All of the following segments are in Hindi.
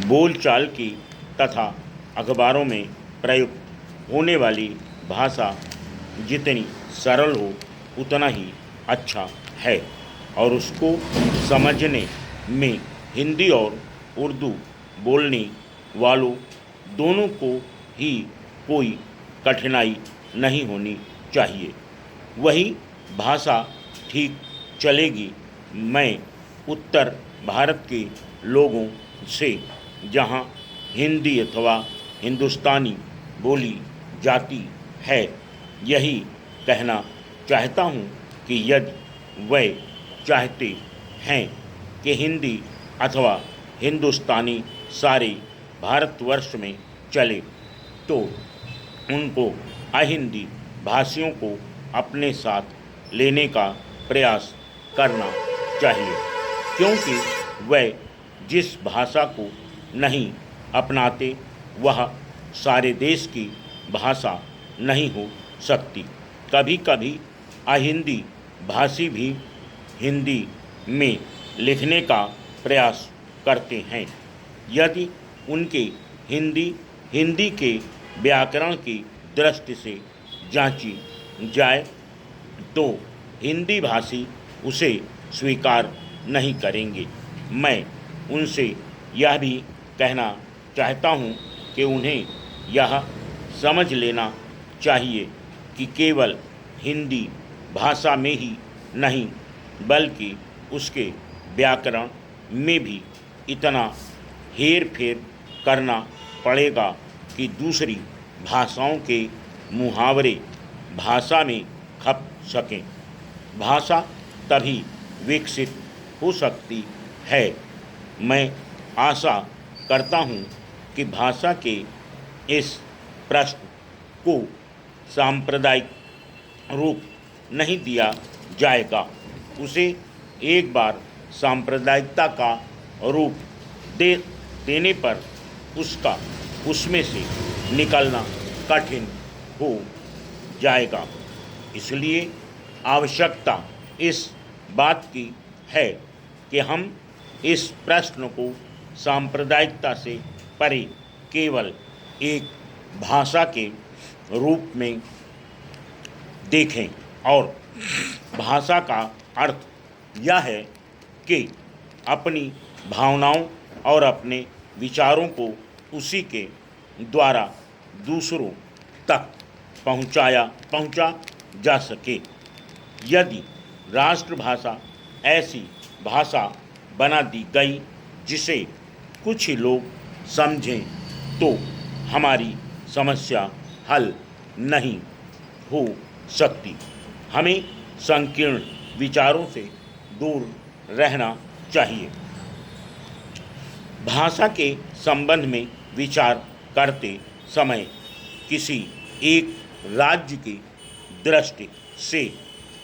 बोलचाल की तथा अखबारों में प्रयुक्त होने वाली भाषा जितनी सरल हो उतना ही अच्छा है और उसको समझने में हिंदी और उर्दू बोलने वालों दोनों को ही कोई कठिनाई नहीं होनी चाहिए। वही भाषा ठीक चलेगी। मैं उत्तर भारत के लोगों से, जहाँ हिंदी अथवा हिंदुस्तानी बोली जाती है, यही कहना चाहता हूँ कि यदि वे चाहते हैं कि हिंदी अथवा हिंदुस्तानी सारे भारतवर्ष में चले, तो उनको अहिंदी भाषियों को अपने साथ लेने का प्रयास करना चाहिए, क्योंकि वे जिस भाषा को नहीं अपनाते वह सारे देश की भाषा नहीं हो सकती। कभी कभी अहिंदी भाषी भी हिंदी में लिखने का प्रयास करते हैं। यदि उनके हिंदी के व्याकरण की दृष्टि से जांची जाए तो हिंदी भाषी उसे स्वीकार नहीं करेंगे। मैं उनसे यह भी कहना चाहता हूँ कि उन्हें यह समझ लेना चाहिए कि केवल हिंदी भाषा में ही नहीं बल्कि उसके व्याकरण में भी इतना हेर फेर करना पड़ेगा कि दूसरी भाषाओं के मुहावरे भाषा में खप सकें। भाषा तभी विकसित हो सकती है। मैं आशा करता हूँ कि भाषा के इस प्रश्न को सांप्रदायिक रूप नहीं दिया जाएगा। उसे एक बार सांप्रदायिकता का रूप देने पर उसमें से निकलना कठिन हो जाएगा। इसलिए आवश्यकता इस बात की है कि हम इस प्रश्न को सांप्रदायिकता से परे केवल एक भाषा के रूप में देखें और भाषा का अर्थ यह है कि अपनी भावनाओं और अपने विचारों को उसी के द्वारा दूसरों तक पहुंचा जा सके। यदि राष्ट्रभाषा ऐसी भाषा बना दी गई जिसे कुछ ही लोग समझें तो हमारी समस्या हल नहीं हो सकती। हमें संकीर्ण विचारों से दूर रहना चाहिए। भाषा के संबंध में विचार करते समय किसी एक राज्य की दृष्टि से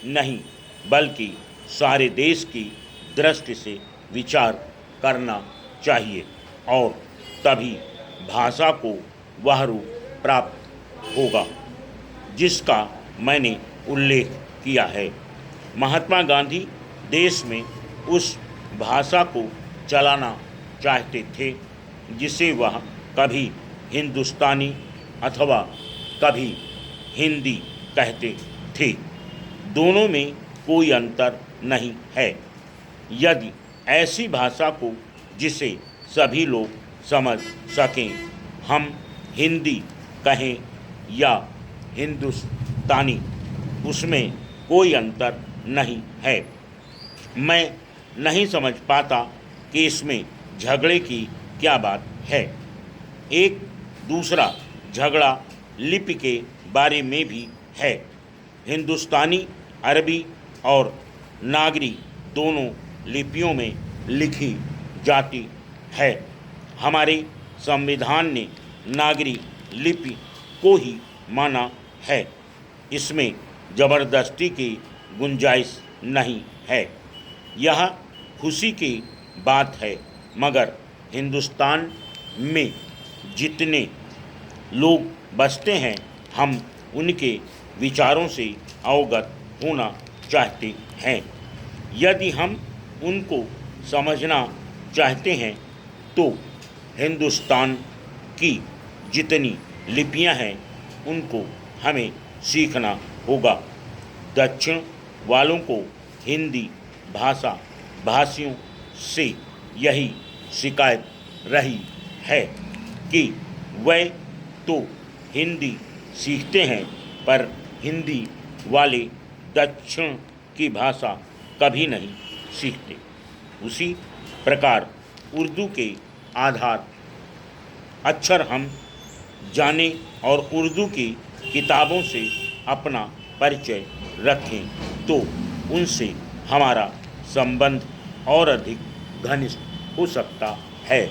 नहीं बल्कि सारे देश की दृष्टि से विचार करना चाहिए और तभी भाषा को वह रूप प्राप्त होगा जिसका मैंने उल्लेख किया है। महात्मा गांधी देश में उस भाषा को चलाना चाहते थे जिसे वह कभी हिंदुस्तानी अथवा कभी हिंदी कहते थे। दोनों में कोई अंतर नहीं है। यदि ऐसी भाषा को जिसे सभी लोग समझ सकें हम हिंदी कहें या हिंदुस्तानी, उसमें कोई अंतर नहीं है। मैं नहीं समझ पाता कि इसमें झगड़े की क्या बात है। एक दूसरा झगड़ा लिपि के बारे में भी है। हिंदुस्तानी अरबी और नागरी दोनों लिपियों में लिखी जाती है। हमारे संविधान ने नागरी लिपि को ही माना है। इसमें ज़बरदस्ती की गुंजाइश नहीं है। यह खुशी की बात है, मगर हिंदुस्तान में जितने लोग बसते हैं हम उनके विचारों से अवगत होना चाहते हैं। यदि हम उनको समझना चाहते हैं तो हिंदुस्तान की जितनी लिपियां हैं उनको हमें सीखना होगा। दक्षिण वालों को हिंदी भाषियों से यही शिकायत रही है कि वे तो हिंदी सीखते हैं पर हिंदी वाले दक्षिण की भाषा कभी नहीं सीखते। उसी प्रकार उर्दू के आधार अक्षर हम जानें और उर्दू की किताबों से अपना परिचय रखें तो उनसे हमारा संबंध और अधिक घनिष्ठ हो सकता है।